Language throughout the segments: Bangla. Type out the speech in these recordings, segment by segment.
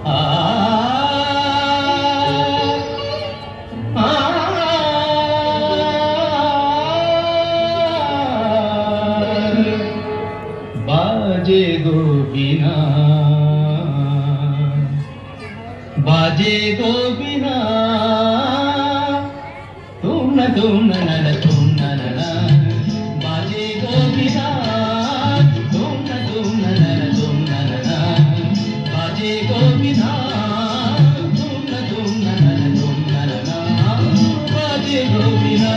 আ আ বাজে গো বীণা, বাজে গো বীণা, তুম না তুম না না না তুম না না না, বাজে গো বীণা, তুম না তুম না না না তুম না না না, বাজে গো বীণা, তুম না তুম না না না তুম না না না, বাজে গো বীণা।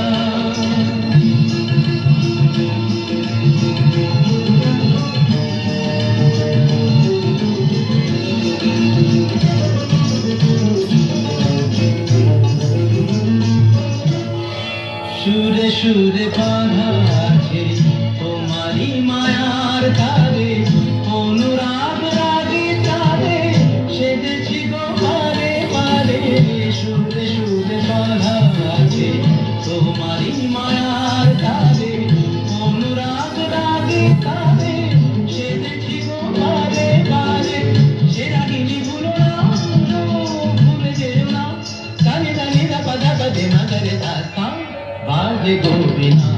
সুরে সুরে বাঁধা আছে তোমারি মায়ার তারে, অনুরাগ রাগে তারে সেজেছি গো পারে পারে। সুরে সুরে বাঁধা আছে তোমারি মায়ার তারে, অনুরাগ রাগে তারে সেজেছি গো পারে পারে। সে রাগিনী ভুলো না, ভুলে যেও না, কানে কানে দা পা দে মা রে তা, বাজে গো বীণা।